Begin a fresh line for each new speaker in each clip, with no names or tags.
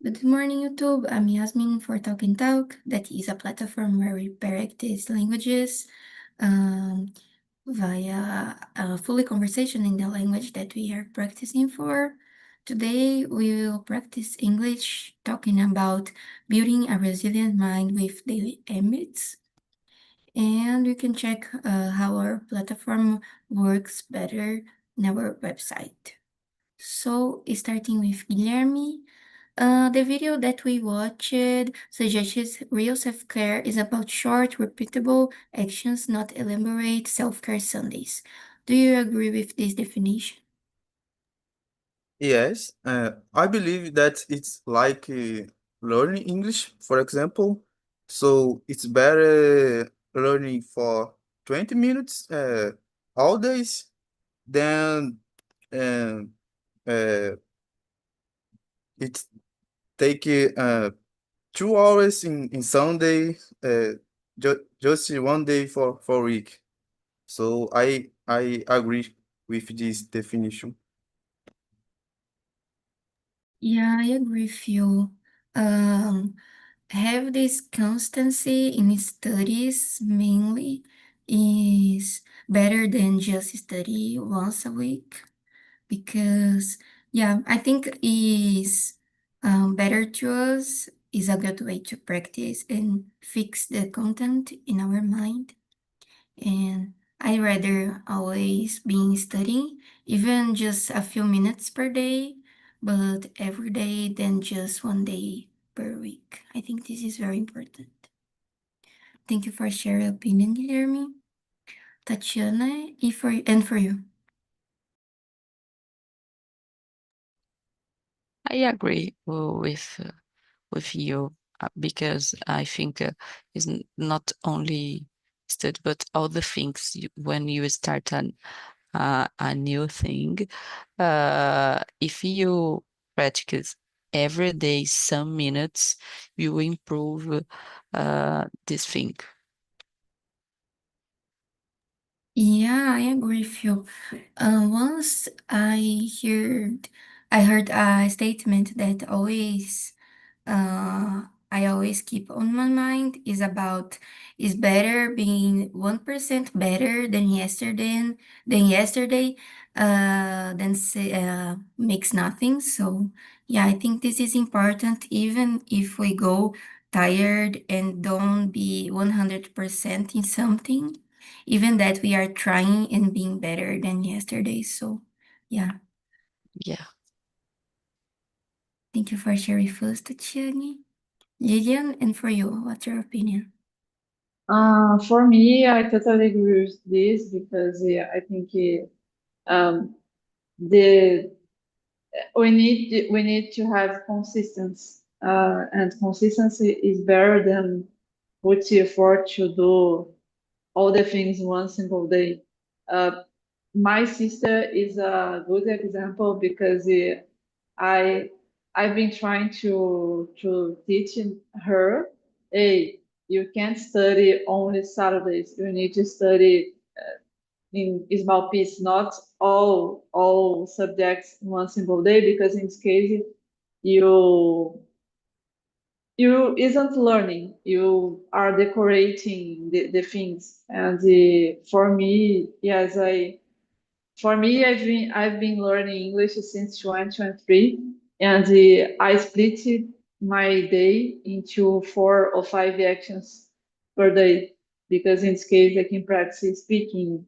Good morning, YouTube. I'm Yasmin for Talk and Talk. That is a platform where we practice languages um, via a fully conversation in the language that we are practicing for. Today, we will practice English, talking about building a resilient mind with daily habits. And you can check how our platform works better in our website. So, starting with Guilherme. The video that we watched suggests real self-care is about short, repeatable actions, not elaborate self-care Sundays. Do you agree with this definition?
Yes, I believe that it's like learning English, for example. So it's better learning for 20 minutes all days than uh, uh, it take 2 hours in Sunday, just one day for a week. So I agree with this definition.
Yeah, I agree with you. Um, have this constancy in studies mainly is better than just study once a week. Because yeah, I think is better to us is a good way to practice and fix the content in our mind. And I rather always be studying, even just a few minutes per day, but every day than just one day per week. I think this is very important. Thank you for sharing your opinion, Guilherme. Tatiana, and for you.
I agree with you because I think it's not only study but all the things when you start a new thing. If you practice every day some minutes, you will improve this thing.
Yeah, I agree with you. Once I heard a statement that I always keep on my mind is better being 1% better than yesterday, than say, makes nothing. So yeah, I think this is important, even if we go tired and don't be 100% in something, even that we are trying and being better than yesterday. So yeah,
Yeah.
thank you for sharing first, Tiani. Lillian, and for you, what's your opinion?
For me, I totally agree with this because I think the we need to have consistency, and consistency is better than put effort to do all the things one single day. Uh, my sister is a good example because I I've been trying to teach her, hey, you can't study only Saturdays. You need to study in small piece, not all subjects in one single day, because in this case you you isn't learning. You are decorating the things. And for me, yes, I've been learning English since 2023, and I split my day into 4 or 5 actions per day because in this case I can practice speaking,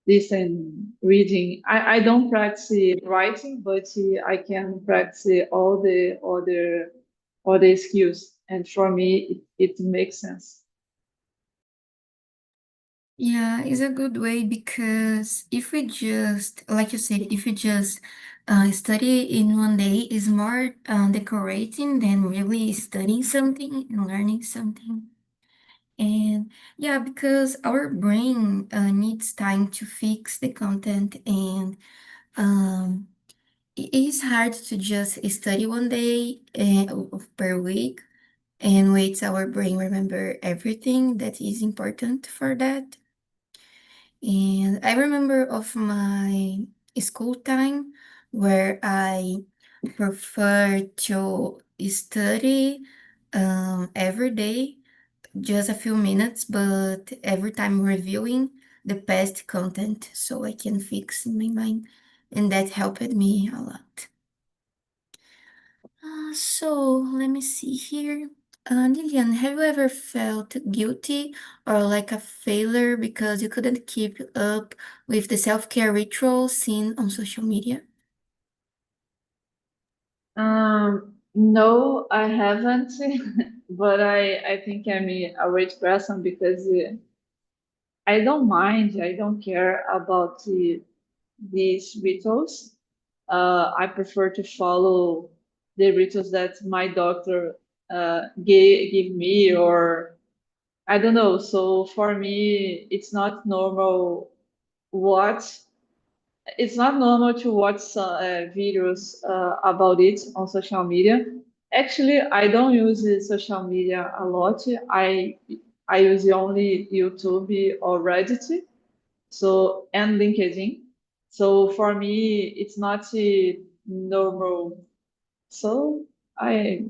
listen, reading. I don't practice writing, but I can practice all the skills, and for me it makes sense.
Yeah, it's a good way because if we just, like you said, if we just study in one day, is more decorating than really studying something and learning something. And yeah, because our brain needs time to fix the content, and um, it is hard to just study one day per week and wait our brain remember everything that is important for that. And I remember of my school time where I prefer to study every day, just a few minutes, but every time reviewing the past content so I can fix in my mind. And that helped me a lot. So let me see here. Lilian, have you ever felt guilty or like a failure because you couldn't keep up with the self-care rituals seen on social media?
No, I haven't, but I think I'm a great person because I don't mind, I don't care about these rituals. I prefer to follow the rituals that my doctor give me, or I don't know. So for me, what it's not normal to watch videos about it on social media. Actually, I don't use social media a lot. I use only YouTube or Reddit, so and LinkedIn. So for me, it's not normal. So I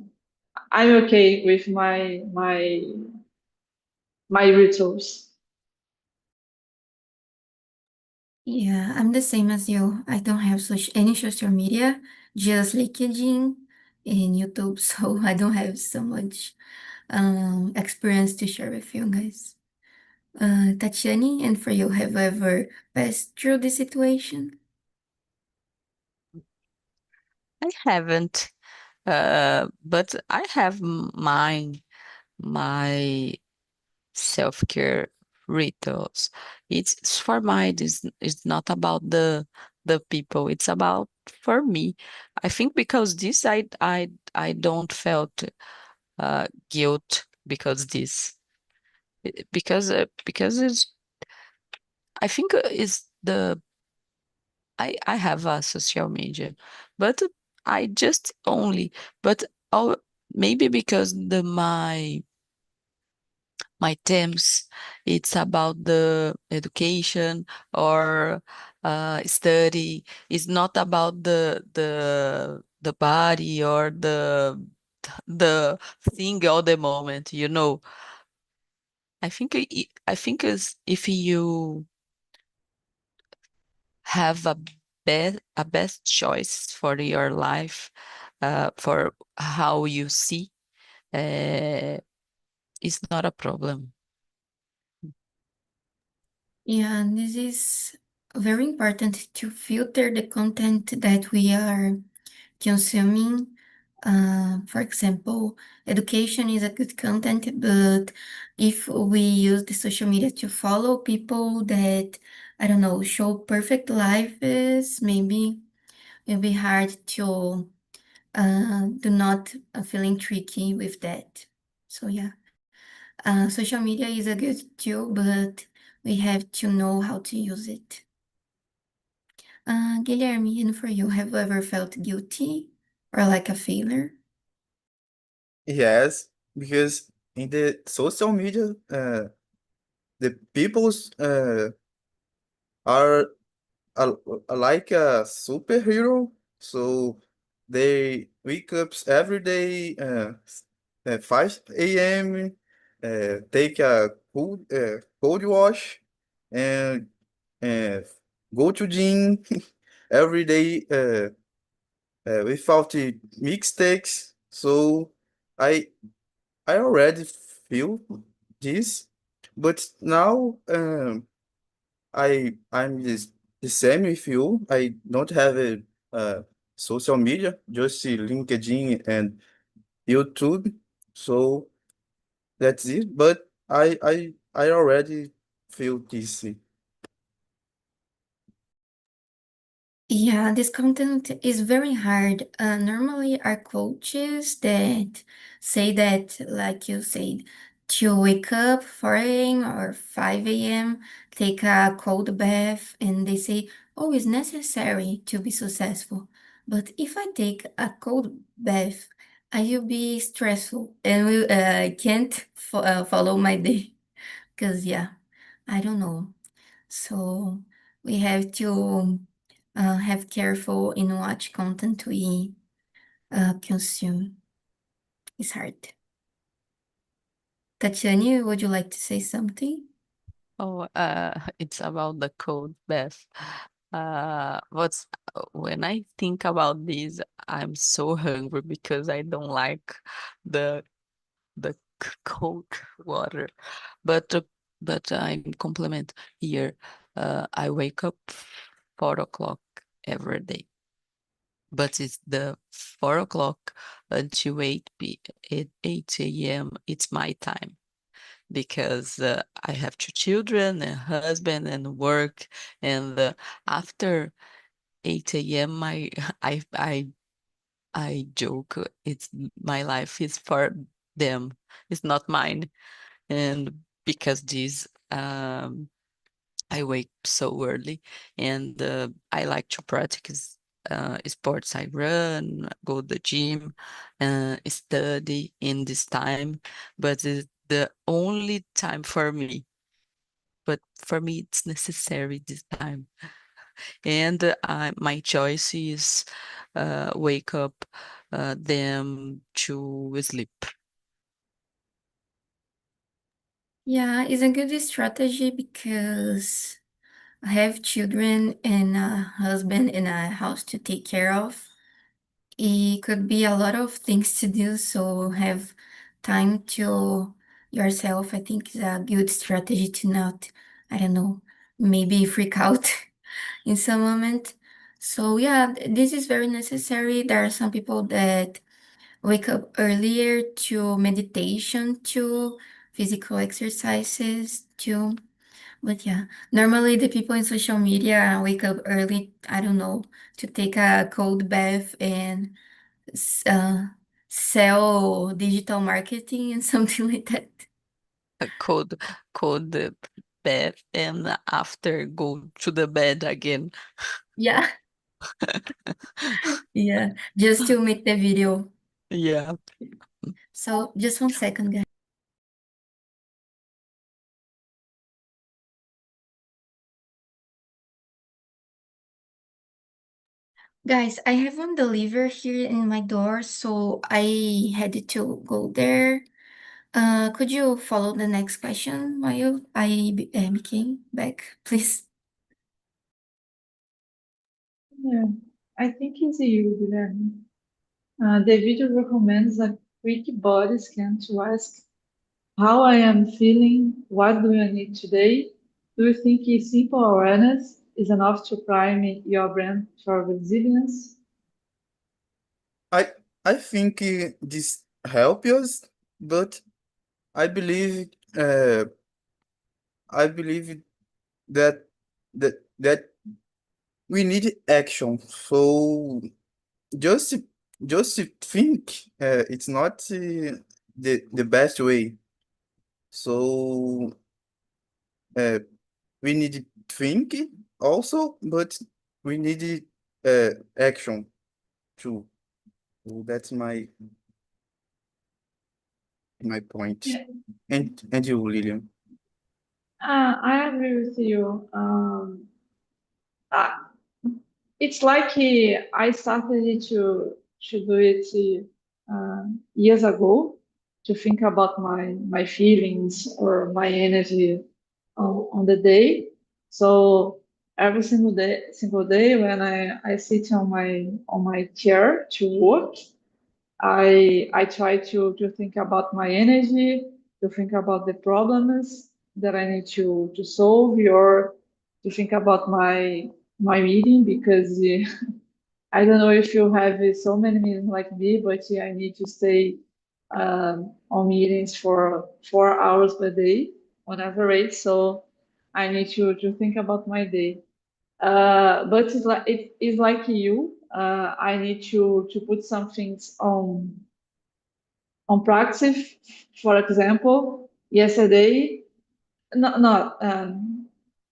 I'm okay with my rituals.
Yeah, I'm the same as you. I don't have any social media, just LinkedIn and YouTube, so I don't have so much experience to share with you guys. Tatiani, and for you, have you ever passed through this situation?
I haven't, but I have my self-care rituals. It's for mine. It's not about the people. It's about for me. I think because this I don't felt guilt because this because it's I think is the I have a social media, but I just only but all maybe because my themes it's about the education or study. It's not about the body or the thing all the moment, you know. I think is if you have a best choice for your life, for how you see, uh, it's not a problem.
Yeah, and this is very important to filter the content that we are consuming. For example, education is a good content, but if we use the social media to follow people that, I don't know, show perfect lives, maybe it'll be hard to do not feeling tricky with that. So yeah, social media is a good tool, but we have to know how to use it. Guilherme, and for you, have you ever felt guilty or like a failure?
Yes, because in the social media, the peoples are a, like a superhero. So they wake up every day at 5 a.m., take a cold wash, and uh, go to gym every day without the mistakes. So I I already feel this, but now I'm the same with you. I don't have a social media, just LinkedIn and YouTube. So that's it. But I already feel this.
Yeah, this content is very hard. Normally, our coaches that say that, like you said, to wake up 4 a.m. or 5 a.m., take a cold bath, and they say, oh, it's necessary to be successful. But if I take a cold bath, I will be stressful and can't follow my day. Because, yeah, I don't know. So we have to have careful in what content we consume. It's hard. Tatiana, would you like to say something?
Oh, it's about the cold bath. What's when I think about this, I'm so hungry because I don't like the cold water. But I'm compliment here. I wake up 4 o'clock every day, but it's the 4 o'clock until 8 a.m. It's my time because I have 2 children, a husband, and work. And after 8 a.m., I joke. It's my life is for them. It's not mine. And because this, I wake so early, and I like to practice sports. I run, go to the gym, study in this time, but it's the only time for me. But for me, it's necessary this time. And my choice is wake up them to sleep.
Yeah, it's a good strategy because I have children and a husband and a house to take care of. It could be a lot of things to do, so have time to yourself. I think is a good strategy to not, I don't know, maybe freak out in some moment. So yeah, this is very necessary. There are some people that wake up earlier to meditation, to physical exercises, to but yeah, normally the people in social media wake up early, I don't know, to take a cold bath and s- uh, sell digital marketing and something like that.
Cold bed, and after go to the bed again.
Yeah, yeah, just to make the video.
Yeah.
So just 1 second, guys. Guys, I have one deliver here in my door, so I had to go there. Could you follow the next question while I became back, please?
Yeah, I think it's you, Guilherme. The video recommends a quick body scan to ask how I am feeling, what do I need today? Do you think a simple awareness is enough to prime your brain for resilience?
I I think this helps us, but I believe uh, I believe that that we need action. So just just think it's not the best way. So uh, we need think also, but we need action too. So that's my point.
Yeah,
And you, Lilian?
I agree with you. Uh, it's like I started to do it years ago to think about my feelings or my energy on the day. So every single day when I sit on my chair to work, I try to think about my energy, to think about the problems that I need to solve, or to think about my meeting because I don't know if you have so many meetings like me, but I need to stay on meetings for 4 hours per day on average. So I need to think about my day. But it is like you. I need to put some things on practice. For example, yesterday, not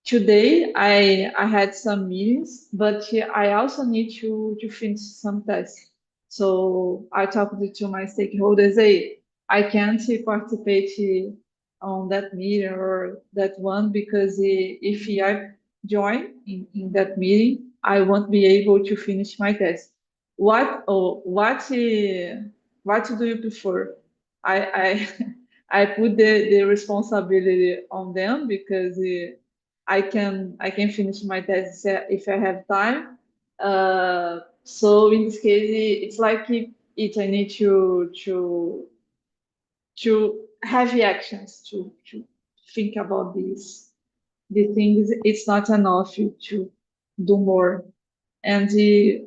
today I had some meetings, but I also need to finish some tasks. So I talked to my stakeholders. Hey, I can't participate on that meeting or that one because if I join in that meeting, I won't be able to finish my task. What what do you prefer? I I put the responsibility on them because I can finish my test if I have time. So in this case, it's like it I need to have actions to think about the things. It's not enough to do more. And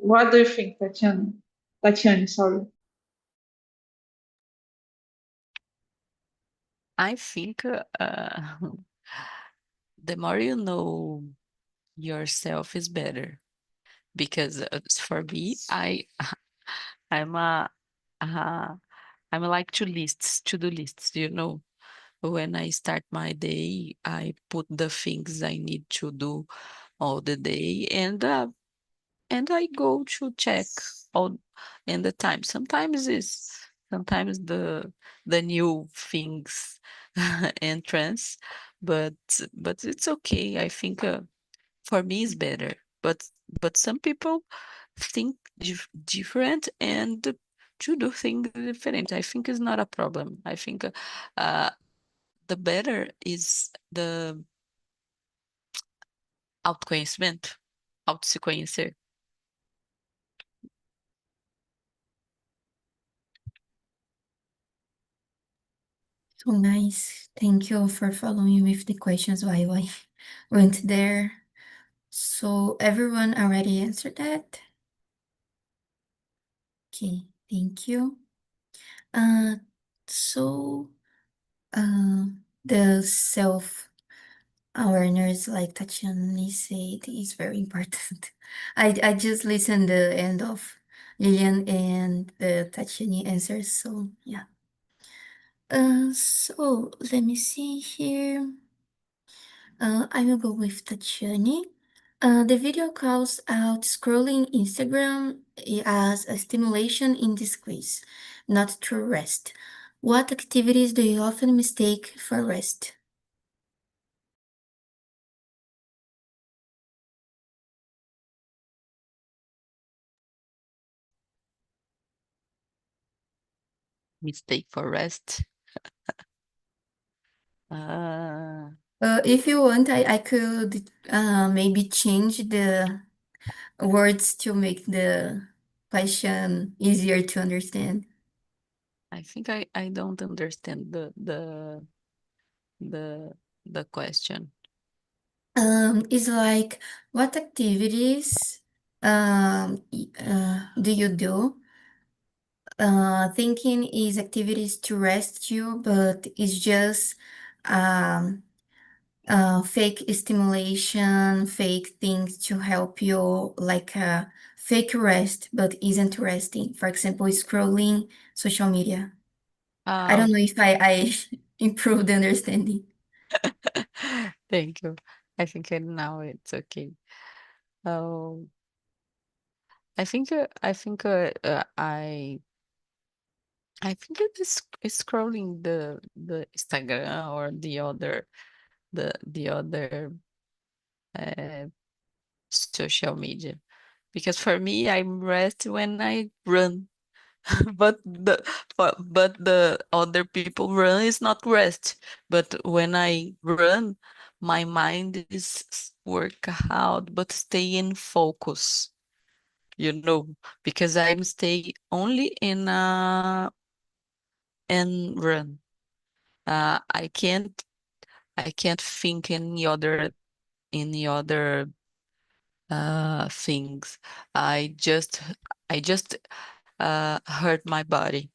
what do you think, Tatiana? Tatiana, sorry.
I think the more you know yourself is better, because for me, I'm uh, I'm like to do lists, you know. When I start my day, I put the things I need to do all the day, and I go to check all in the time. Sometimes the new things entrance, but but it's okay. I think for me it's better. But some people think different, and to do things different. I think is not a problem. I think uh, the better is the autoconhecimento, auto se conhecer.
So nice. Thank you for following with the questions while I went there. So everyone already answered that? Okay, thank you. Uh, so uh, the self-awareness, like Tatiana said, is very important. I just listened the end of Lilian and the Tatiana answers, so yeah. So let me see here. I will go with Tatiani. The video calls out scrolling Instagram as a stimulation in disgrace, not true rest. What activities do you often mistake for rest?
Mistake for rest.
If you want, I could maybe change the words to make the question easier to understand.
I think I don't understand the the question.
It's like, what activities do you do? Thinking is activities to rest you, but it's just um, fake stimulation, fake things to help you, like fake rest, but isn't resting. For example, scrolling social media. I
Uh,
don't know if I improved the understanding.
Thank you. I think now it's okay. Oh, I think it is scrolling the Instagram or the other uh, social media, because for me I'm rest when I run. but the other people run is not rest. But when I run, my mind is work out but stay in focus, you know, because I'm stay only in run. I can't think any other things. I just hurt my body,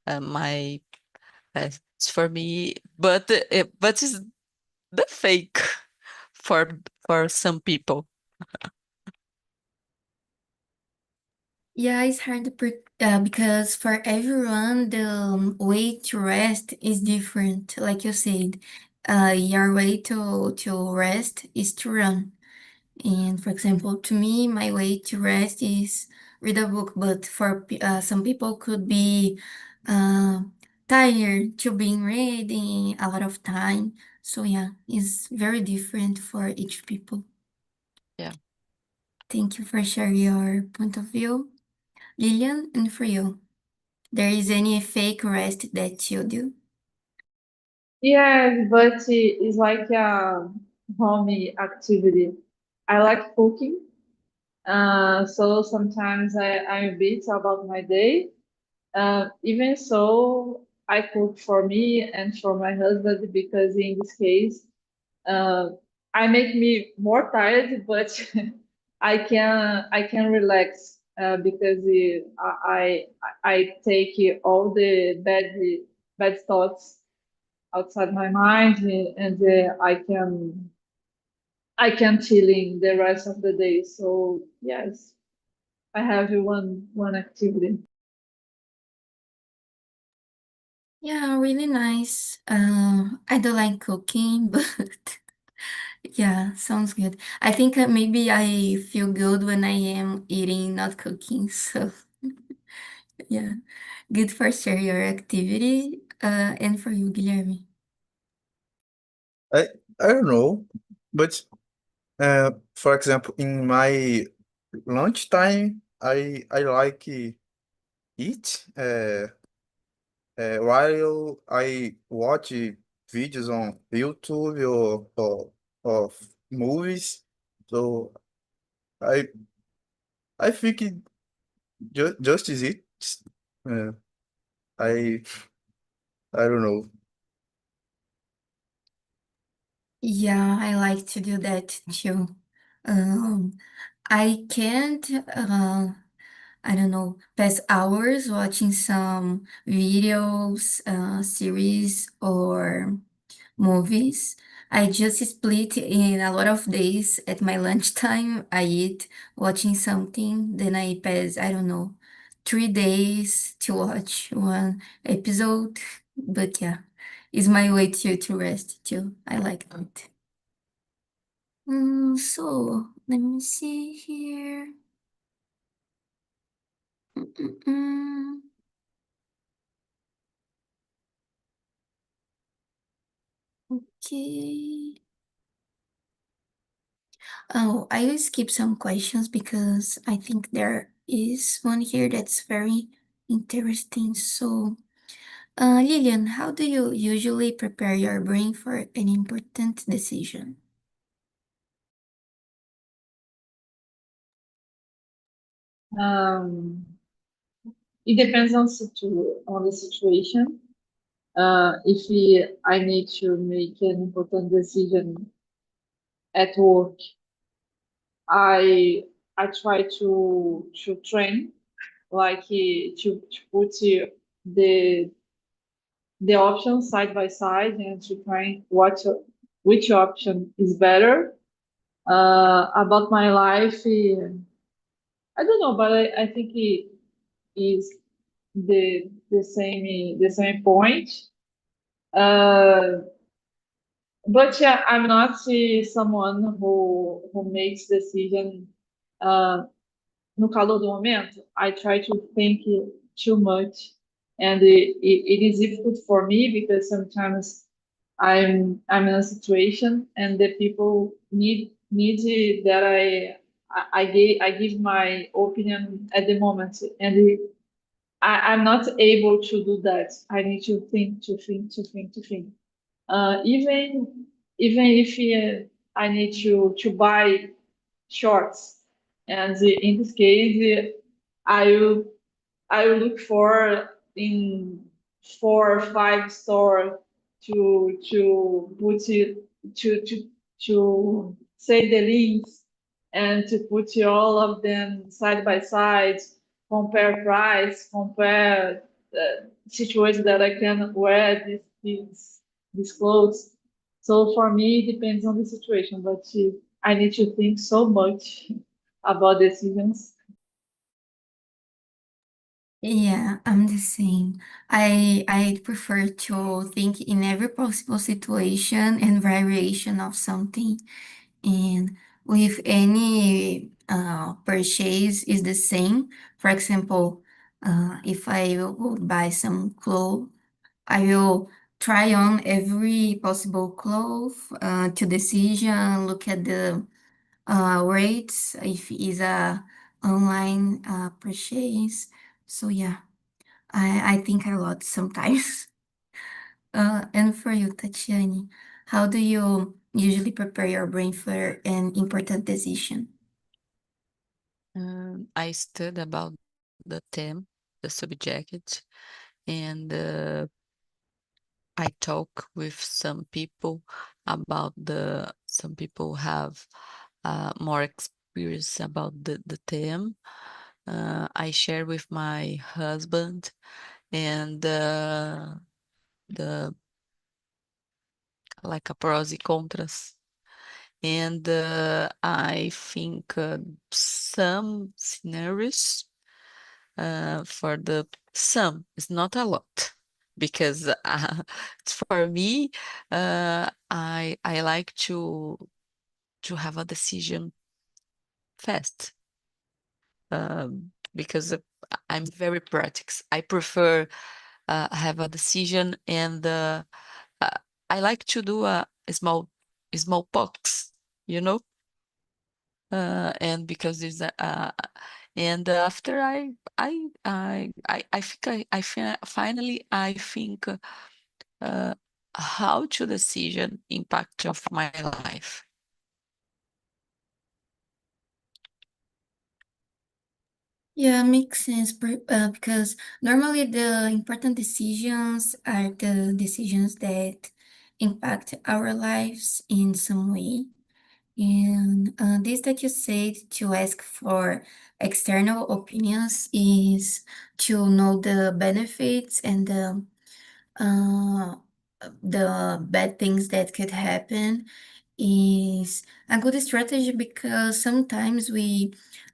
my it's for me, but it's the fake for for some people.
Yeah, it's hard to because for everyone, the way to rest is different. Like you said, your way to rest is to run. And for example, to me, my way to rest is read a book. But for some people, could be uh, tired to being reading a lot of time. So yeah, it's very different for each people.
Yeah.
Thank you for sharing your point of view, Lilian, and for you. there is any fake rest that you do?
Yes, but it's like a homey activity. I like cooking, so sometimes I'm a bit about my day. Even so, I cook for me and for my husband because in this case, uh, I make me more tired, but I can relax because I take all the bad thoughts outside my mind and I can chilling the rest of the day. So yes, I have one activity.
Yeah, really nice. I don't like cooking, but yeah, sounds good. I think maybe I feel good when I am eating, not cooking. So yeah, good for share your activity. And for you, Guilherme.
I I don't know, but for example, in my lunchtime, I like eat while I watch videos on YouTube or movies. So I I think just is it. Uh, I I don't know.
Yeah, I like to do that too. Um, I can't, I don't know, pass hours watching some videos, series, or movies. I just split in a lot of days at my lunchtime. I eat watching something, then I pass, I don't know, 3 days to watch one episode. But yeah, it's my way to rest too. I like that. So let me see here. Mm-mm-mm. Okay. Oh, I will skip some questions because I think there is one here that's very interesting. So, Lillian, how do you usually prepare your brain for an important decision?
Um, it depends on the situation. If I need to make an important decision at work, I I try to train like to put the the options side by side and to find which option is better. About my life, I don't know, but I think it is the same point. Uh, but yeah, I'm not someone who makes decision uh, no calor do momento. I try to think too much, and it is difficult for me because sometimes I'm in a situation and the people need that I give my opinion at the moment, and I'm not able to do that. I need to think, to think, to think, to think. Even if I need to buy shorts, and in this case, I will I will look for in 4 or 5 store to put it to save the links and to put all of them side by side, compare price, compare situations that I can wear these clothes. So for me, it depends on the situation, but I need to think so much about decisions.
Yeah, I'm the same. I prefer to think in every possible situation and variation of something. And with any purchase is the same. For example, if I will buy some clothes, I will try on every possible cloth to decision, look at the rates if it's a online purchase. So yeah, I think a lot sometimes. And for you, Tatiani, how do you usually prepare your brain for an important decision?
I studied about the theme, the subject, and I talk with some people about some people have more experience about the theme. I share with my husband and the like a pros and contras. And I think some scenarios for some, it's not a lot because for me, I like to have a decision fast because I'm very practical. I prefer have a decision and uh, I like to do a small box, you know, and because it's and after I think finally I think uh, how to decision impact of my life.
Yeah, makes sense because normally the important decisions are the decisions that impact our lives in some way. And this that you said to ask for external opinions is to know the benefits and uh, the bad things that could happen is a good strategy because sometimes we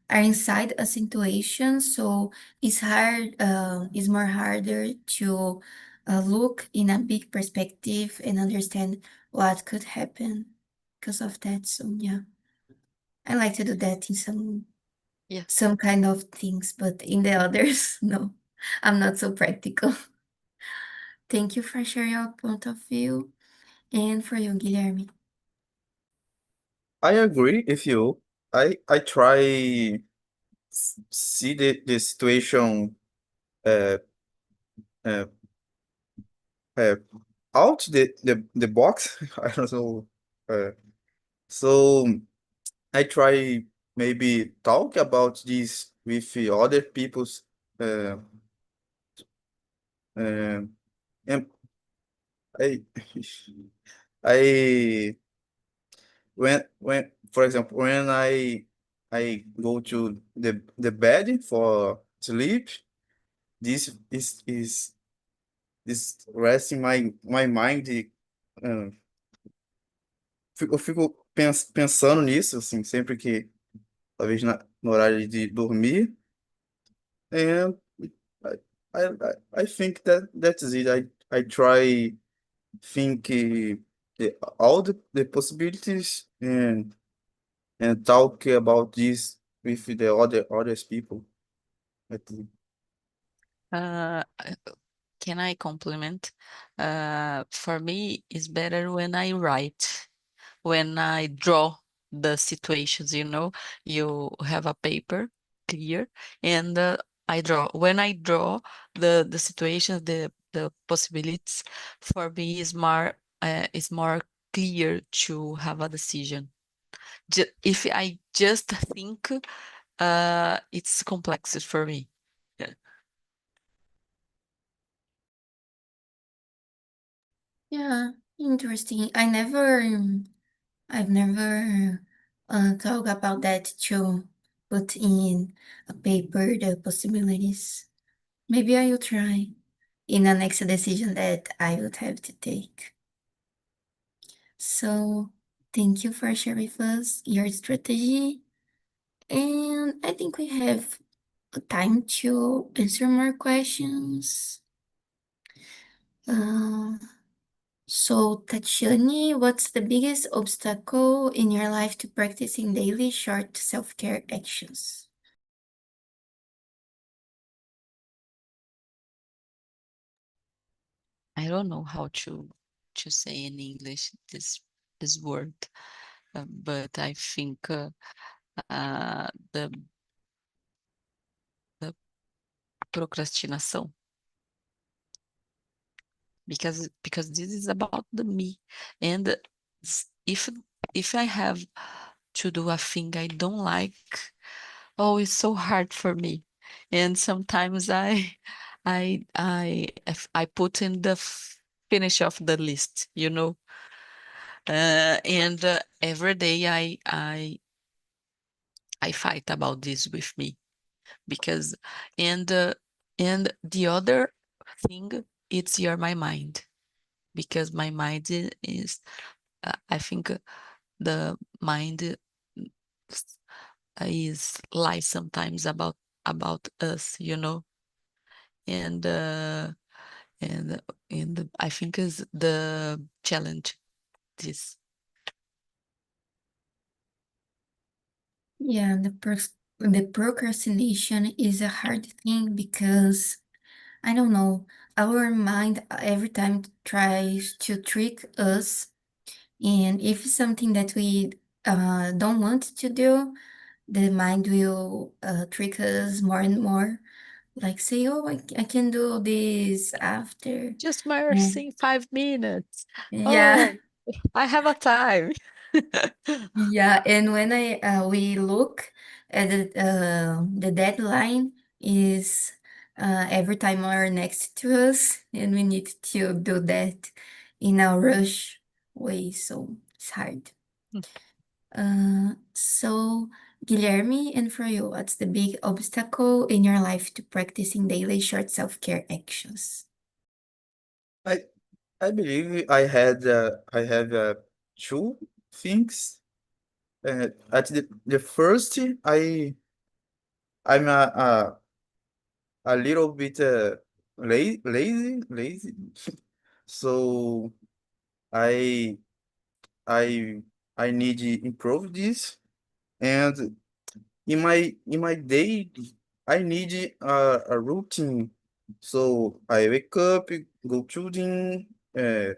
are inside a situation, so it's more harder to look in a big perspective and understand what could happen because of that. So yeah, I like to do that in
Yeah.
some kind of things, but in the others, no, I'm not so practical. Thank you for sharing your point of view. And for you, Guilherme.
I agree with you. I try see the situation uh, uh, uh, out the box. I don't know. So I try maybe talk about this with the other people's uh, uh, and I I when for example when I go to the bed for sleep, this is resting my mind. Uh, eu fico pensando nisso assim sempre que talvez no horário de dormir. And I I think that's it. I try think all the possibilities and talk about this with the others people. I think.
Uh, can I compliment? For me, it's better when I write, when I draw the situations, you know, you have a paper clear and I draw. When I draw the situations, the possibilities, for me is more clear to have a decision. If I just think, it's complex for me. Yeah.
Yeah, interesting. I've never thought about that to put in a paper the possibilities. Maybe I will try in the next decision that I would have to take. So thank you for sharing with us your strategy. And I think we have time to answer more questions. Uh, So, Tatiani, what's the biggest obstacle in your life to practicing daily short self-care actions?
I don't know how to say in English this word, but I think the procrastinação. because this is about the me. And if I have to do a thing I don't like, oh, it's so hard for me. And sometimes I put in the finish of the list, and every day I fight about this with me, because and uh, and the other thing, it's my mind, because my mind is I think the mind is lies sometimes about us, and and I think is the challenge this.
Yeah, the procrastination is a hard thing because I don't know, our mind every time tries to trick us, and if it's something that we don't want to do, the mind will trick us more and more. Like say, oh, I can do this after.
Just
Mm.
mercy, 5 minutes.
Yeah,
Oh, I have a time.
yeah. And when we look at the deadline is every time are next to us, and we need to do that in a rush way, so it's hard. So Guilherme, and for you, what's the big obstacle in your life to practicing daily short self-care actions?
I I believe I have two things. At the first, I'm a little bit lazy. So I I I need to improve this. And in my day, I need a routine. So I wake up, go to the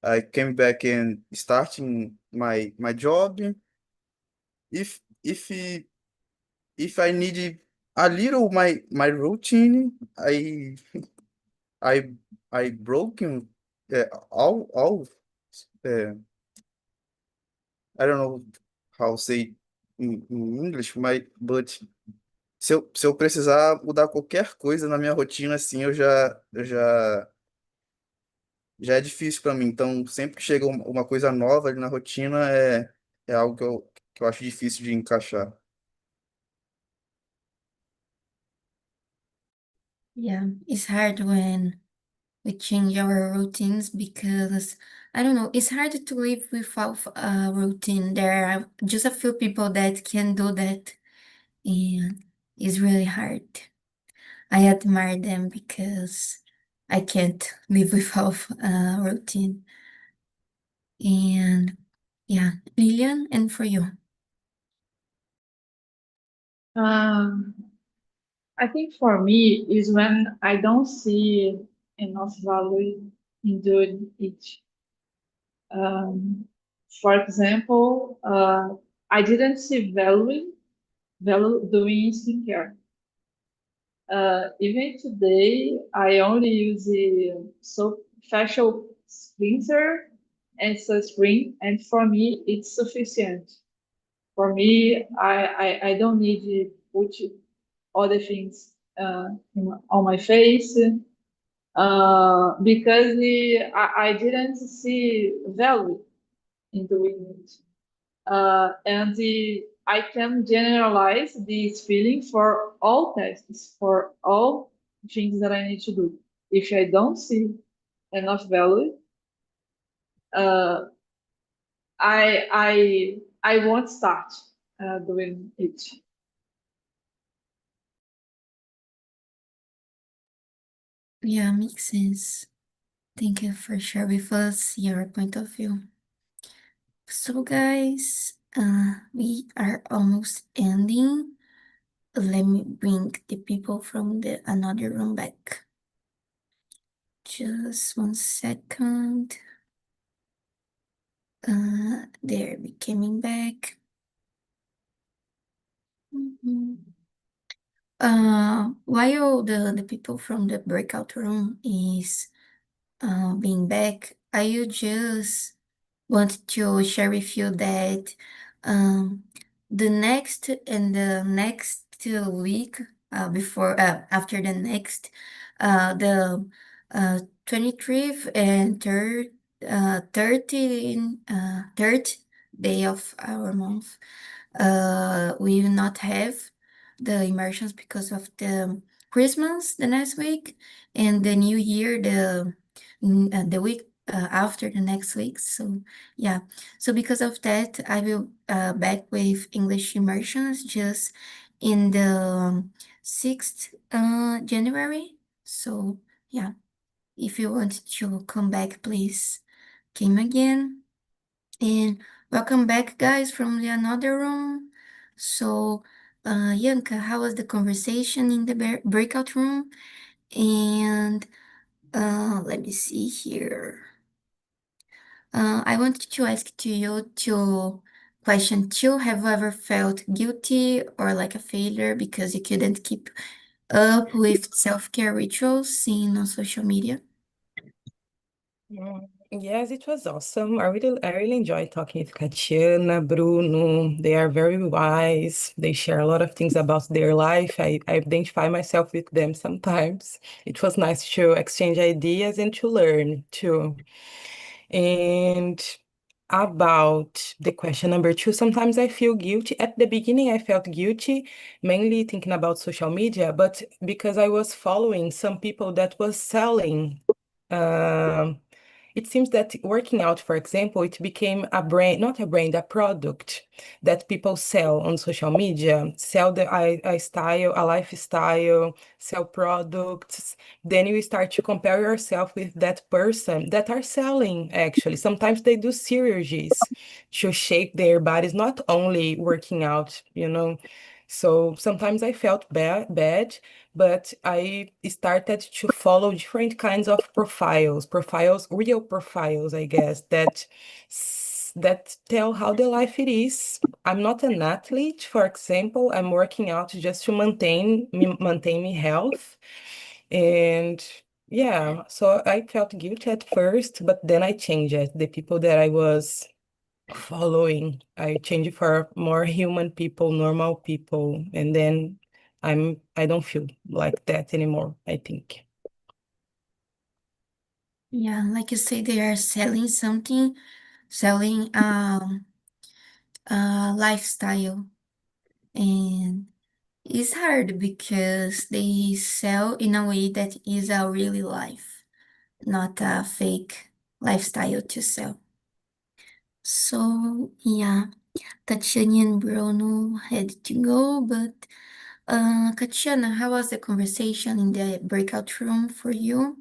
I came back and starting my job. If if if I need a little my routine, I I broken all uh, I don't know how say in English, but se eu precisar mudar qualquer coisa na minha rotina, assim, já é difícil para mim. Então, sempre que chega uma coisa nova ali na rotina, é algo que eu acho difícil de encaixar.
Yeah, it's hard when we change our routines because I don't know, it's hard to live without a routine. There are just a few people that can do that, and it's really hard. I admire them because I can't live without a routine. And yeah, Lilian, and for you.
Um, I think for me is when I don't see enough value in doing it. Um, for example, I didn't see value doing skincare. Even today, I only use the facial cleanser and sunscreen, and for me, it's sufficient. For me, I don't need to put other things on my face because I didn't see value in doing it. I can generalize this feeling for all tests, for all things that I need to do. If I don't see enough value, uh, I won't start doing it.
Yeah, makes sense. Thank you for sharing with us your point of view. So, guys, we are almost ending. Let me bring the people from the another room back. Just 1 second. They're coming back. While the people from the breakout room is being back, I just want to share with you that um, the next and the next week before after the next the 23rd and 3rd day of our month we will not have the immersions because of the Christmas the next week and the New Year the week after the next week. So yeah, so because of that, I will back with English immersions just in the 6th January. So yeah, if you want to come back, please come again. And welcome back, guys, from the another room. So, Yanka, how was the conversation in the breakout room? And let me see here. I wanted to ask to you to question two. Have you ever felt guilty or like a failure because you couldn't keep up with self-care rituals seen on social media?
Yes, it was awesome. I really enjoyed talking with Katiana, Bruno. They are very wise. They share a lot of things about their life. I identify myself with them sometimes. It was nice to exchange ideas and to learn too. And about the question number two, sometimes I feel guilty. At the beginning, I felt guilty, mainly thinking about social media, but because I was following some people that was selling. um, it seems that working out, for example, it became a brand, not a brand, a product that people sell on social media, sell a style, a lifestyle, sell products. Then you start to compare yourself with that person that are selling, actually. Sometimes they do surgeries to shape their bodies, not only working out, you know. So sometimes I felt bad, but I started to follow different kinds of profiles, real profiles, I guess, that tell how the life it is. I'm not an athlete, for example. I'm working out just to maintain me health. And yeah, so I felt guilty at first, but then I changed it. The people that I was following, I changed for more human people, normal people, and then I don't feel like that anymore, I think.
Yeah, like you say, they are selling something, selling lifestyle, and it's hard because they sell in a way that is a really life, not a fake lifestyle to sell. So yeah, Tatiana and Bruno had to go, but Tatiana, how was the conversation in the breakout room for you?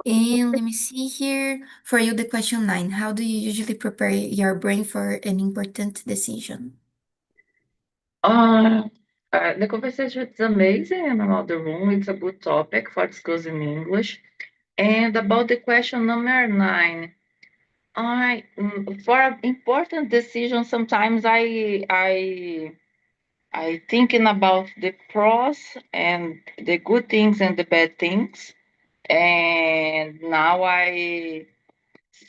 And let me see here. For you, the question 9, how do you usually prepare your brain for an important decision?
The conversation is amazing and about the room. It's a good topic for discussing English. And about the question number 9, for important decisions, sometimes I thinking about the pros and the good things and the bad things. And now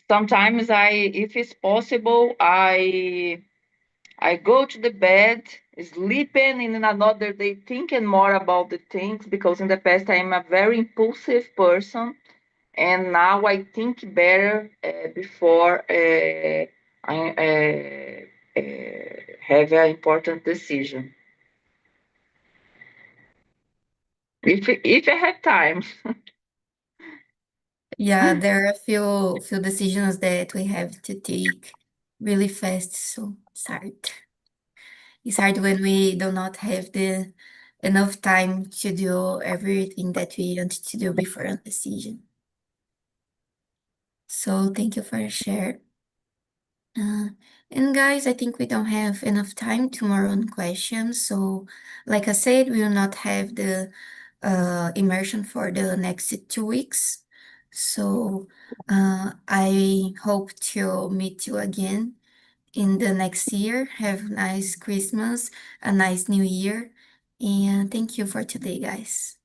sometimes if it's possible, I go to the bed, sleeping, and in another day thinking more about the things because in the past I am a very impulsive person, and now I think better before I have an important decision. If I have time.
Yeah, there are a few decisions that we have to take really fast, so it's hard. It's hard when we do not have the enough time to do everything that we want to do before a decision. So thank you for your share. Uh, and guys, I think we don't have enough time tomorrow on questions. So, like I said, we will not have the immersion for the next 2 weeks. So, I hope to meet you again in the next year. Have a nice Christmas, a nice New Year, and thank you for today, guys.